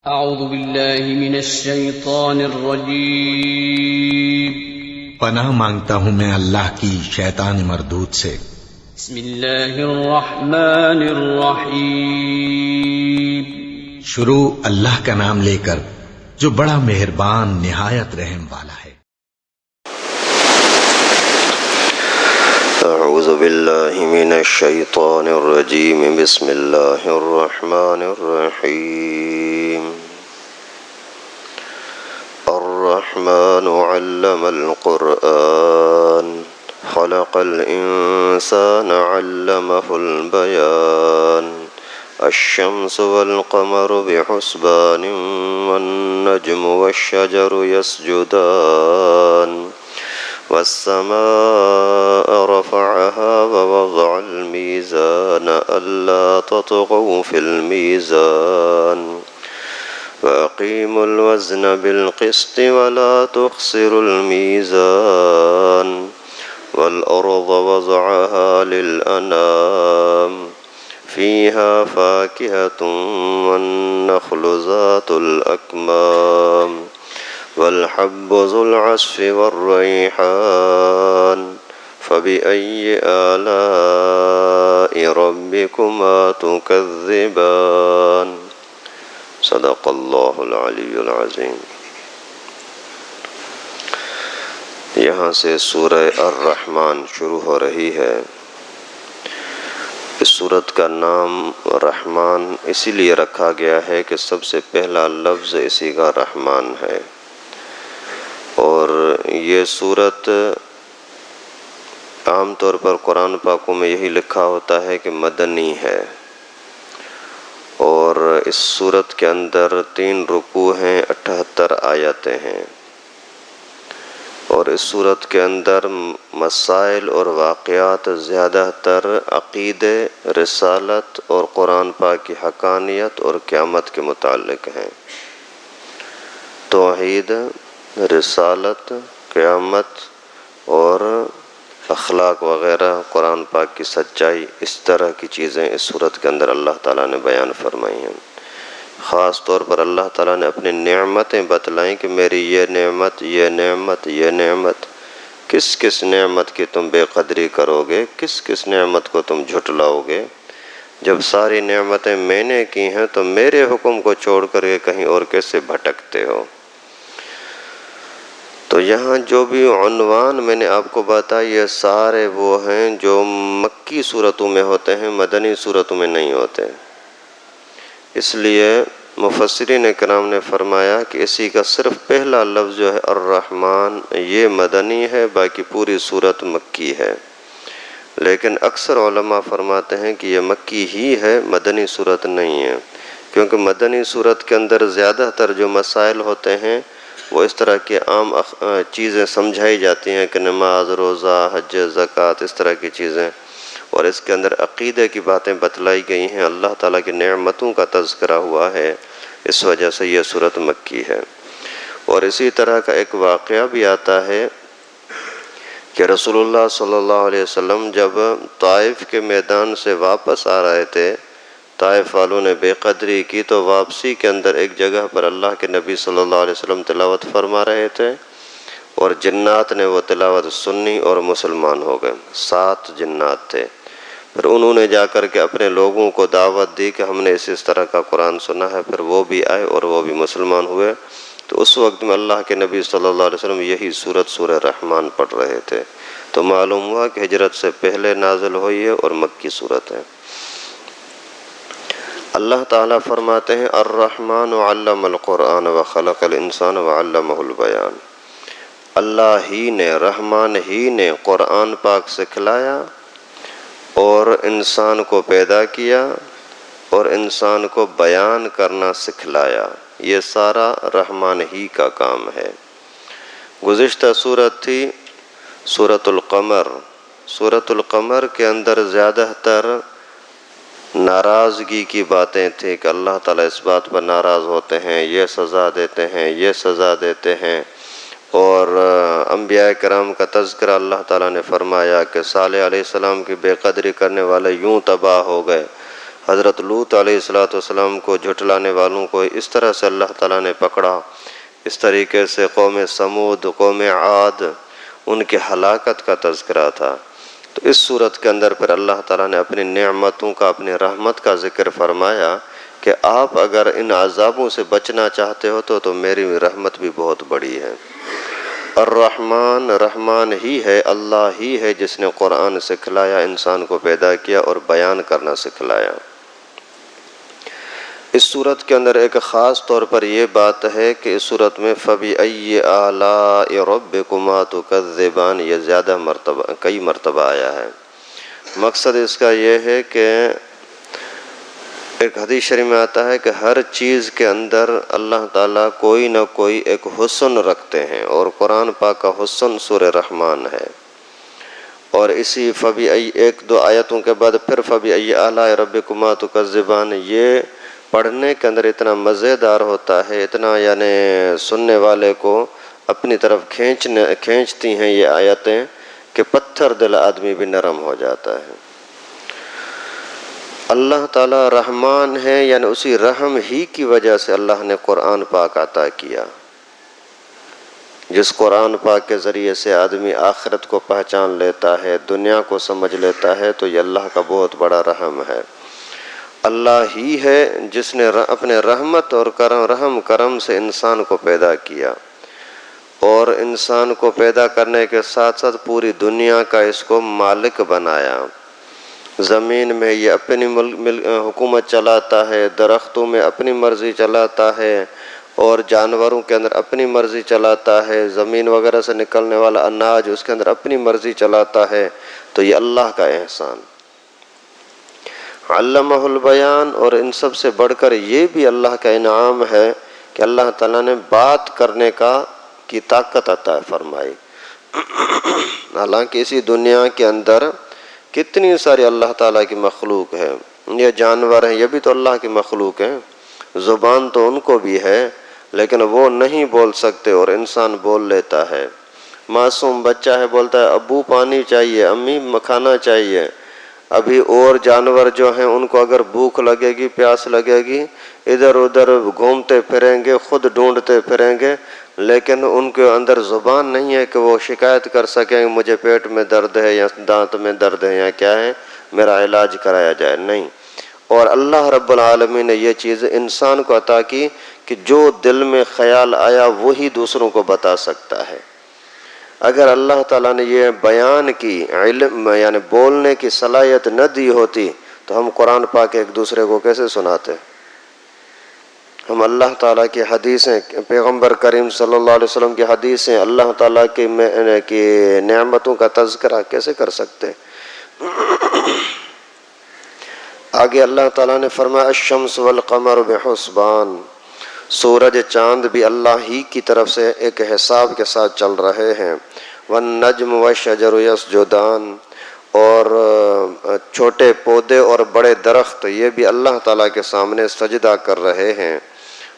اعوذ باللہ من الشیطان الرجیم پناہ مانگتا ہوں میں اللہ کی شیطان مردود سے۔ بسم اللہ الرحمن الرحیم شروع اللہ کا نام لے کر جو بڑا مہربان نہایت رحم والا ہے۔ اعوذ باللہ من الشیطان الرجیم بسم اللہ الرحمن الرحیم الرحمن علم القرآن خلق الانسان علمه البیان الشمس والقمر بحسبان والنجم والشجر يسجدان والسماء رفعها ووضع الميزان ألا تطغوا في الميزان وأقيموا الوزن بالقسط ولا تخسروا الميزان والأرض وضعها للأنام فيها فاكهة والنخل ذات الأكمام والحب ذو العصف والريحان فبأي آلاء ربكما تكذبان صدق اللہ العلی العظیم۔ یہاں سے سورہ الرحمن شروع ہو رہی ہے۔ اس سورت کا نام رحمان اسی لیے رکھا گیا ہے کہ سب سے پہلا لفظ اسی کا رحمان ہے، اور یہ سورت عام طور پر قرآن پاکوں میں یہی لکھا ہوتا ہے کہ مدنی ہے، اور اس سورت کے اندر 3 رکوع ہیں، 78 آیتیں ہیں، اور اس سورت کے اندر مسائل اور واقعات زیادہ تر عقیدے، رسالت اور قرآن پاک کی حقانیت اور قیامت کے متعلق ہیں۔ توحید، رسالت، قیامت اور اخلاق وغیرہ، قرآن پاک کی سچائی، اس طرح کی چیزیں اس صورت کے اندر اللہ تعالیٰ نے بیان فرمائی ہیں۔ خاص طور پر اللہ تعالیٰ نے اپنی نعمتیں بتلائیں کہ میری یہ نعمت، یہ نعمت، یہ نعمت، کس کس نعمت کی تم بے قدری کرو گے، کس کس نعمت کو تم جھٹلاؤ گے۔ جب ساری نعمتیں میں نے کی ہیں تو میرے حکم کو چھوڑ کر کے کہیں اور کیسے بھٹکتے ہو۔ تو یہاں جو بھی عنوان میں نے آپ کو بتایا یہ سارے وہ ہیں جو مکی صورتوں میں ہوتے ہیں، مدنی صورتوں میں نہیں ہوتے۔ اس لیے مفسرین کرام نے فرمایا کہ اسی کا صرف پہلا لفظ جو ہے الرحمن یہ مدنی ہے، باقی پوری صورت مکی ہے۔ لیکن اکثر علماء فرماتے ہیں کہ یہ مکی ہی ہے، مدنی صورت نہیں ہے، کیونکہ مدنی صورت کے اندر زیادہ تر جو مسائل ہوتے ہیں وہ اس طرح کی عام چیزیں سمجھائی جاتی ہیں کہ نماز، روزہ، حج، زکوٰۃ، اس طرح کی چیزیں، اور اس کے اندر عقیدے کی باتیں بتلائی گئی ہیں، اللہ تعالیٰ کی نعمتوں کا تذکرہ ہوا ہے، اس وجہ سے یہ صورت مکی ہے۔ اور اسی طرح کا ایک واقعہ بھی آتا ہے کہ رسول اللہ صلی اللہ علیہ وسلم جب طائف کے میدان سے واپس آ رہے تھے، طائف والوں نے بے قدری کی، تو واپسی کے اندر ایک جگہ پر اللہ کے نبی صلی اللہ علیہ وسلم تلاوت فرما رہے تھے، اور جنات نے وہ تلاوت سنی اور مسلمان ہو گئے۔ 7 جنات تھے۔ پھر انہوں نے جا کر کے اپنے لوگوں کو دعوت دی کہ ہم نے اس طرح کا قرآن سنا ہے، پھر وہ بھی آئے اور وہ بھی مسلمان ہوئے۔ تو اس وقت میں اللہ کے نبی صلی اللہ علیہ وسلم یہی سورہ رحمان پڑھ رہے تھے، تو معلوم ہوا کہ ہجرت سے پہلے نازل ہوئی ہے اور مکی صورت ہے۔ اللہ تعالیٰ فرماتے ہیں الرحمن علم القرآن وخلق الانسان وعلمہ البیان۔ اللہ ہی نے، رحمان ہی نے قرآن پاک سکھلایا اور انسان کو پیدا کیا اور انسان کو بیان کرنا سکھلایا، یہ سارا رحمان ہی کا کام ہے۔ گزشتہ صورت تھی سورۃ القمر۔ سورۃ القمر کے اندر زیادہ تر ناراضگی کی باتیں تھیں کہ اللہ تعالیٰ اس بات پر ناراض ہوتے ہیں، یہ سزا دیتے ہیں، یہ سزا دیتے ہیں، اور انبیاء کرام کا تذکرہ اللہ تعالیٰ نے فرمایا کہ صالح علیہ السلام کی بے قدری کرنے والے یوں تباہ ہو گئے، حضرت لوط علیہ السلام کو جھٹلانے والوں کو اس طرح سے اللہ تعالیٰ نے پکڑا، اس طریقے سے قوم سمود، قوم عاد، ان کی ہلاکت کا تذکرہ تھا۔ تو اس صورت کے اندر پھر اللہ تعالیٰ نے اپنی نعمتوں کا، اپنی رحمت کا ذکر فرمایا کہ آپ اگر ان عذابوں سے بچنا چاہتے ہو تو میری رحمت بھی بہت بڑی ہے۔ الرحمن، رحمان ہی ہے، اللہ ہی ہے جس نے قرآن سکھلایا، انسان کو پیدا کیا اور بیان کرنا سکھلایا۔ اس صورت کے اندر ایک خاص طور پر یہ بات ہے کہ اس صورت میں فَبِأَيِّ آلَاءِ رَبِّكُمَا تُكَذِّبَانِ یہ زیادہ مرتبہ، کئی مرتبہ آیا ہے۔ مقصد اس کا یہ ہے کہ ایک حدیث شریف میں آتا ہے کہ ہر چیز کے اندر اللہ تعالیٰ کوئی نہ کوئی ایک حسن رکھتے ہیں، اور قرآن پاک کا حسن سورہ رحمان ہے۔ اور اسی فَبِأَيِّ ایک دو آیتوں کے بعد پھر فَبِأَيِّ آلَاءِ رَبِّكُمَا تُكَذِّبَانِ یہ پڑھنے کے اندر اتنا مزیدار ہوتا ہے، اتنا یعنی سننے والے کو اپنی طرف کھینچتی ہیں یہ آیتیں کہ پتھر دل آدمی بھی نرم ہو جاتا ہے۔ اللہ تعالیٰ رحمان ہے، یعنی اسی رحم ہی کی وجہ سے اللہ نے قرآن پاک عطا کیا۔ جس قرآن پاک کے ذریعے سے آدمی آخرت کو پہچان لیتا ہے، دنیا کو سمجھ لیتا ہے، تو یہ اللہ کا بہت بڑا رحم ہے۔ اللہ ہی ہے جس نے اپنے رحمت اور رحم کرم سے انسان کو پیدا کیا، اور انسان کو پیدا کرنے کے ساتھ ساتھ پوری دنیا کا اس کو مالک بنایا۔ زمین میں یہ اپنی حکومت چلاتا ہے، درختوں میں اپنی مرضی چلاتا ہے، اور جانوروں کے اندر اپنی مرضی چلاتا ہے، زمین وغیرہ سے نکلنے والا اناج اس کے اندر اپنی مرضی چلاتا ہے۔ تو یہ اللہ کا احسان۔ علمہ البیان، اور ان سب سے بڑھ کر یہ بھی اللہ کا انعام ہے کہ اللہ تعالیٰ نے بات کرنے کی طاقت عطا فرمائی۔ حالانکہ اسی دنیا کے اندر کتنی ساری اللہ تعالیٰ کی مخلوق ہے، یہ جانور ہیں، یہ بھی تو اللہ کی مخلوق ہیں، زبان تو ان کو بھی ہے لیکن وہ نہیں بول سکتے اور انسان بول لیتا ہے۔ معصوم بچہ ہے، بولتا ہے ابو پانی چاہیے، امی کھانا چاہیے۔ ابھی اور جانور جو ہیں ان کو اگر بھوک لگے گی، پیاس لگے گی، ادھر ادھر گھومتے پھریں گے، خود ڈھونڈتے پھریں گے، لیکن ان کے اندر زبان نہیں ہے کہ وہ شکایت کر سکیں مجھے پیٹ میں درد ہے یا دانت میں درد ہے یا کیا ہے، میرا علاج کرایا جائے، نہیں۔ اور اللہ رب العالمین نے یہ چیز انسان کو عطا کی کہ جو دل میں خیال آیا وہی دوسروں کو بتا سکتا ہے۔ اگر اللہ تعالیٰ نے یہ بیان کی علم یعنی بولنے کی صلاحیت نہ دی ہوتی تو ہم قرآن پاک ایک دوسرے کو کیسے سناتے؟ ہم اللہ تعالیٰ کی حدیثیں، پیغمبر کریم صلی اللہ علیہ وسلم کی حدیثیں، اللہ تعالیٰ کی نعمتوں کا تذکرہ کیسے کر سکتے؟ آگے اللہ تعالیٰ نے فرمایا الشمس والقمر بحسبان، سورج چاند بھی اللہ ہی کی طرف سے ایک حساب کے ساتھ چل رہے ہیں۔ والنجم والشجر یسجدان، اور چھوٹے پودے اور بڑے درخت یہ بھی اللہ تعالیٰ کے سامنے سجدہ کر رہے ہیں۔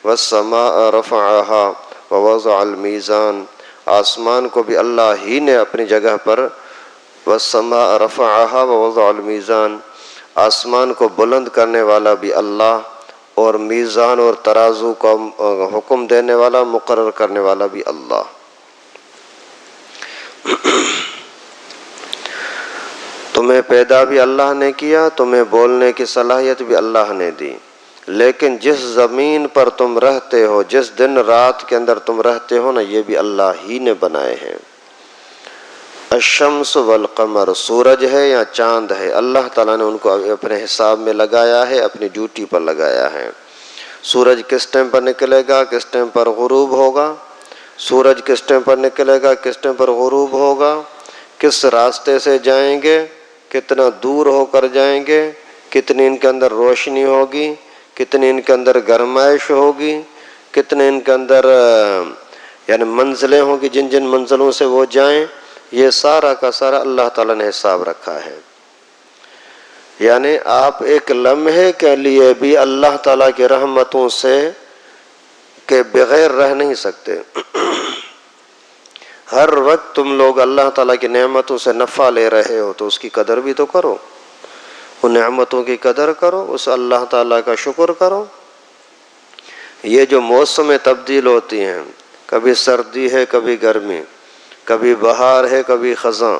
والسماء رفعها ووضع المیزان، آسمان کو بھی اللہ ہی نے اپنی جگہ پر، والسماء رفعها ووضع المیزان، آسمان کو بلند کرنے والا بھی اللہ، اور میزان اور ترازو کا حکم دینے والا، مقرر کرنے والا بھی اللہ۔ تمہیں پیدا بھی اللہ نے کیا، تمہیں بولنے کی صلاحیت بھی اللہ نے دی، لیکن جس زمین پر تم رہتے ہو، جس دن رات کے اندر تم رہتے ہو نا، یہ بھی اللہ ہی نے بنائے ہیں۔ الشمس والقمر، سورج ہے یا چاند ہے، اللہ تعالیٰ نے ان کو اپنے حساب میں لگایا ہے، اپنی ڈیوٹی پر لگایا ہے۔ سورج کس ٹائم پر نکلے گا، کس ٹائم پر غروب ہوگا، سورج کس ٹائم پر نکلے گا، کس ٹائم پر غروب ہوگا، کس راستے سے جائیں گے، کتنا دور ہو کر جائیں گے، کتنی ان کے اندر روشنی ہوگی، کتنی ان کے اندر گرمائش ہوگی، کتنے ان کے اندر یعنی منزلیں ہوں گی، جن جن منزلوں سے وہ جائیں، یہ سارا کا سارا اللہ تعالیٰ نے حساب رکھا ہے۔ یعنی آپ ایک لمحے کے لیے بھی اللہ تعالیٰ کی رحمتوں سے کے بغیر رہ نہیں سکتے۔ ہر وقت تم لوگ اللہ تعالیٰ کی نعمتوں سے نفع لے رہے ہو تو اس کی قدر بھی تو کرو۔ ان نعمتوں کی قدر کرو، اس اللہ تعالیٰ کا شکر کرو۔ یہ جو موسم تبدیل ہوتی ہیں، کبھی سردی ہے کبھی گرمی، کبھی بہار ہے کبھی خزاں،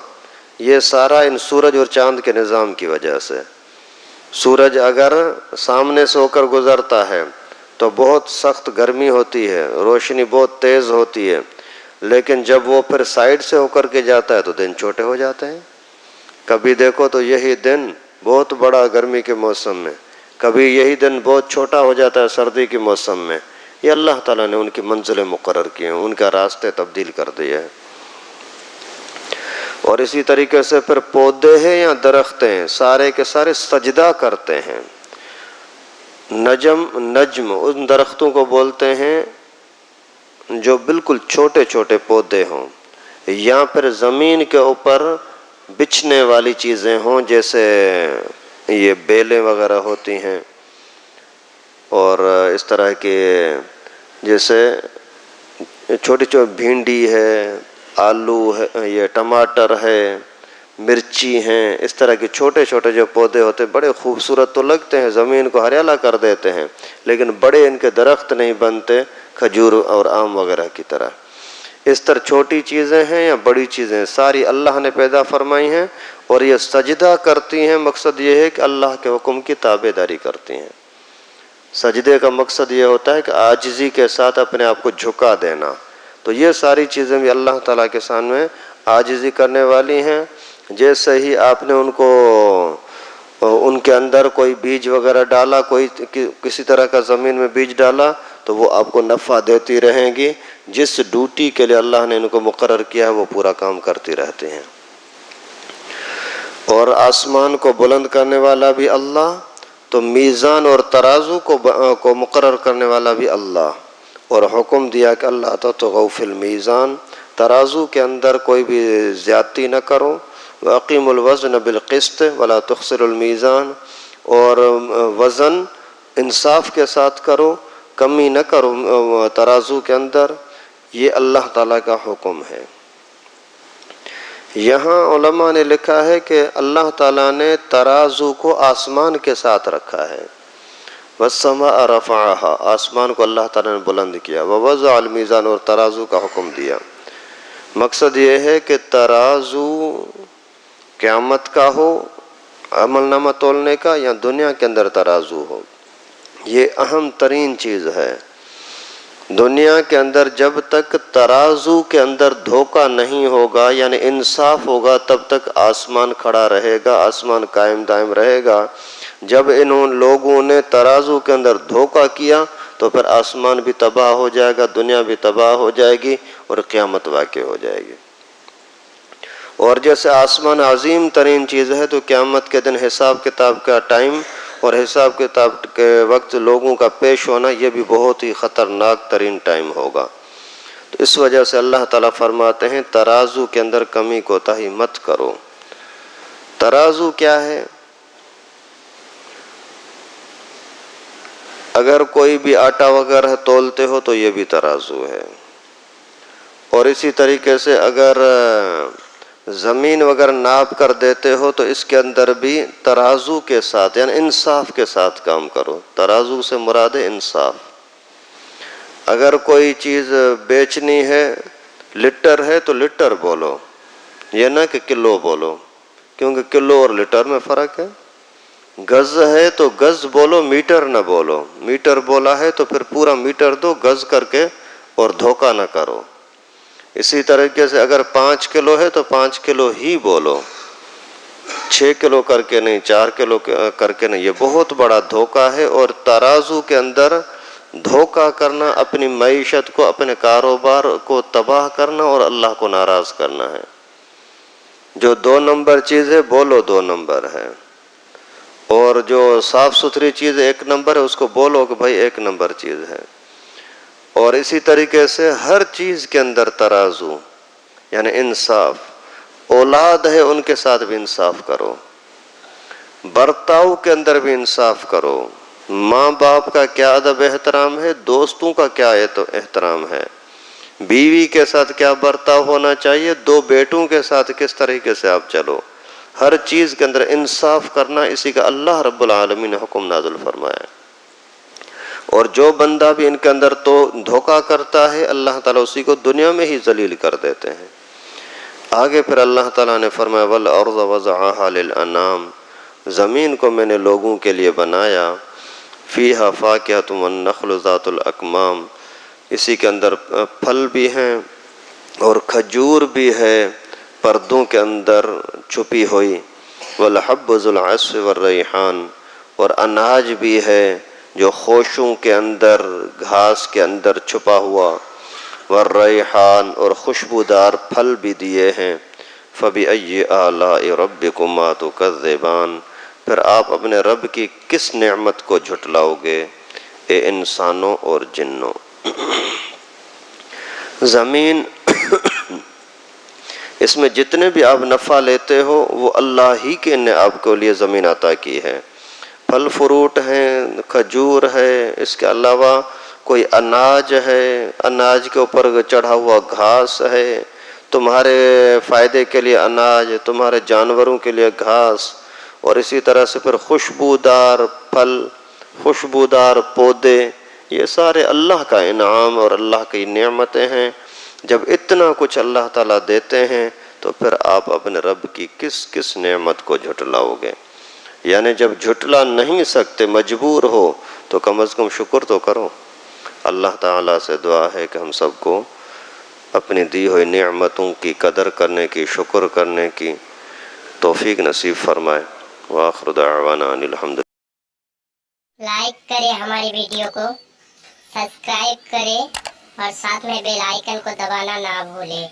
یہ سارا ان سورج اور چاند کے نظام کی وجہ سے۔ سورج اگر سامنے سے ہو کر گزرتا ہے تو بہت سخت گرمی ہوتی ہے، روشنی بہت تیز ہوتی ہے، لیکن جب وہ پھر سائڈ سے ہو کر کے جاتا ہے تو دن چھوٹے ہو جاتے ہیں۔ کبھی دیکھو تو یہی دن بہت بڑا گرمی کے موسم میں، کبھی یہی دن بہت چھوٹا ہو جاتا ہے سردی کے موسم میں۔ یہ اللہ تعالیٰ نے ان کی منزلیں مقرر کی ہیں، ان کا راستے تبدیل کر دیے ہیں۔ اور اسی طریقے سے پھر پودے ہیں یا درخت ہیں، سارے کے سارے سجدہ کرتے ہیں۔ نجم ان درختوں کو بولتے ہیں جو بالکل چھوٹے چھوٹے پودے ہوں، یا پھر زمین کے اوپر بچھنے والی چیزیں ہوں، جیسے یہ بیلیں وغیرہ ہوتی ہیں، اور اس طرح کے جیسے چھوٹی چھوٹی بھینڈی ہے، آلو ہے، یہ ٹماٹر ہے، مرچی ہیں، اس طرح کے چھوٹے چھوٹے جو پودے ہوتے ہیں، بڑے خوبصورت تو لگتے ہیں، زمین کو ہریالا کر دیتے ہیں، لیکن بڑے ان کے درخت نہیں بنتے کھجور اور آم وغیرہ کی طرح۔ اس طرح چھوٹی چیزیں ہیں یا بڑی چیزیں ساری اللہ نے پیدا فرمائی ہیں، اور یہ سجدہ کرتی ہیں۔ مقصد یہ ہے کہ اللہ کے حکم کی تابع داری کرتی ہیں۔ سجدے کا مقصد یہ ہوتا ہے کہ عاجزی کے ساتھ اپنے آپ کو جھکا دینا۔ تو یہ ساری چیزیں بھی اللہ تعالیٰ کے سامنے عاجزی کرنے والی ہیں۔ جیسے ہی آپ نے ان کے اندر کوئی بیج وغیرہ ڈالا، کوئی کسی طرح کا زمین میں بیج ڈالا، تو وہ آپ کو نفع دیتی رہیں گی۔ جس ڈیوٹی کے لیے اللہ نے ان کو مقرر کیا ہے وہ پورا کام کرتی رہتے ہیں۔ اور آسمان کو بلند کرنے والا بھی اللہ، تو میزان اور ترازو کو مقرر کرنے والا بھی اللہ، اور حکم دیا کہ اللہ تطغوا فی المیزان، ترازو کے اندر کوئی بھی زیادتی نہ کرو، وَأَقِیمُوا الْوَزْنَ بِالْقِسْطِ وَلَا تُخْسِرُوا الْمِیزَانَ، اور وزن انصاف کے ساتھ کرو، کمی نہ کرو ترازو کے اندر۔ یہ اللہ تعالیٰ کا حکم ہے۔ یہاں علماء نے لکھا ہے کہ اللہ تعالیٰ نے ترازو کو آسمان کے ساتھ رکھا ہے۔ وَالسَّمَاءَ رَفَعَهَا، آسمان کو اللہ تعالیٰ نے بلند کیا، وَوَضَعَ الْمِیزَانَ، اور ترازو کا حکم دیا۔ مقصد یہ ہے کہ ترازو قیامت کا ہو، عمل نامہ تولنے کا، یا دنیا کے اندر ترازو ہو، یہ اہم ترین چیز ہے۔ دنیا کے اندر جب تک ترازو کے اندر دھوکہ نہیں ہوگا، یعنی انصاف ہوگا، تب تک آسمان کھڑا رہے گا، آسمان قائم دائم رہے گا۔ جب انہوں لوگوں نے ترازو کے اندر دھوکہ کیا تو پھر آسمان بھی تباہ ہو جائے گا، دنیا بھی تباہ ہو جائے گی، اور قیامت واقع ہو جائے گی۔ اور جیسے آسمان عظیم ترین چیز ہے، تو قیامت کے دن حساب کتاب کا ٹائم اور حساب کتاب کے وقت لوگوں کا پیش ہونا، یہ بھی بہت ہی خطرناک ترین ٹائم ہوگا۔ تو اس وجہ سے اللہ تعالیٰ فرماتے ہیں ترازو کے اندر کمی کوتاہی مت کرو۔ ترازو کیا ہے؟ اگر کوئی بھی آٹا وغیرہ تولتے ہو تو یہ بھی ترازو ہے، اور اسی طریقے سے اگر زمین وغیرہ ناپ کر دیتے ہو تو اس کے اندر بھی ترازو کے ساتھ، یعنی انصاف کے ساتھ کام کرو۔ ترازو سے مراد ہے انصاف۔ اگر کوئی چیز بیچنی ہے، لیٹر ہے تو لیٹر بولو، یہ نہ کہ کلو بولو، کیونکہ کلو اور لیٹر میں فرق ہے۔ گز ہے تو گز بولو، میٹر نہ بولو۔ میٹر بولا ہے تو پھر پورا میٹر دو، گز کر کے، اور دھوکہ نہ کرو۔ اسی طریقے سے اگر 5 کلو ہے تو 5 کلو ہی بولو، 6 کلو کر کے نہیں، 4 کلو کر کے نہیں۔ یہ بہت بڑا دھوکہ ہے، اور ترازو کے اندر دھوکہ کرنا اپنی معیشت کو، اپنے کاروبار کو تباہ کرنا اور اللہ کو ناراض کرنا ہے۔ جو 2 نمبر چیز ہے بولو 2 نمبر ہے، اور جو صاف ستھری چیز 1 نمبر ہے اس کو بولو کہ بھائی 1 نمبر چیز ہے۔ اور اسی طریقے سے ہر چیز کے اندر ترازو، یعنی انصاف۔ اولاد ہے ان کے ساتھ بھی انصاف کرو، برتاؤ کے اندر بھی انصاف کرو۔ ماں باپ کا کیا ادب احترام ہے، دوستوں کا کیا احترام ہے، بیوی کے ساتھ کیا برتاؤ ہونا چاہیے، 2 بیٹوں کے ساتھ کس طریقے سے آپ چلو، ہر چیز کے اندر انصاف کرنا، اسی کا اللہ رب العالمین نے حکم نازل فرمایا ہے۔ اور جو بندہ بھی ان کے اندر تو دھوکہ کرتا ہے، اللہ تعالیٰ اسی کو دنیا میں ہی ذلیل کر دیتے ہیں۔ آگے پھر اللہ تعالیٰ نے فرمایا وَالْأَرْضَ وَضَعَهَا لِلْأَنَامِ، زمین کو میں نے لوگوں کے لیے بنایا، فِيهَا فَاكِهَةٌ وَالنَّخْلُ ذَاتُ الْأَكْمَامِ، اسی کے اندر پھل بھی ہیں اور کھجور بھی ہے پردوں کے اندر چھپی ہوئی، وَالْحَبُّ ذُو الْعَصْفِ وَالرَّيْحَانِ، اور اناج بھی ہے جو خوشوں کے اندر، گھاس کے اندر چھپا ہوا، والریحان، اور خوشبودار پھل بھی دیے ہیں۔ فَبِأَيِّ آلَاءِ رَبِّكُمَا تُكَذِّبَانِ، پھر آپ اپنے رب کی کس نعمت کو جھٹلاؤ گے اے انسانوں اور جنوں۔ زمین اس میں جتنے بھی آپ نفع لیتے ہو وہ اللہ ہی کے نے آپ کو لیے زمین عطا کی ہے۔ پھل فروٹ ہیں، کھجور ہے، اس کے علاوہ کوئی اناج ہے، اناج کے اوپر چڑھا ہوا گھاس ہے، تمہارے فائدے کے لیے اناج، تمہارے جانوروں کے لیے گھاس، اور اسی طرح سے پھر خوشبودار پھل، خوشبودار پودے، یہ سارے اللہ کا انعام اور اللہ کی نعمتیں ہیں۔ جب اتنا کچھ اللہ تعالیٰ دیتے ہیں تو پھر آپ اپنے رب کی کس کس نعمت کو جھٹلاؤ گے؟ یعنی جب جھٹلا نہیں سکتے، مجبور ہو، تو کم از کم شکر تو کرو۔ اللہ تعالیٰ سے دعا ہے کہ ہم سب کو اپنی دی ہوئی نعمتوں کی قدر کرنے کی، شکر کرنے کی توفیق نصیب فرمائے۔ وآخر دعوانا ان الحمد للہ۔ لائک کریں ہماری ویڈیو کو، سبسکرائب کریں اور ساتھ میں بیل آئیکن کو دبانا نہ بھولیں۔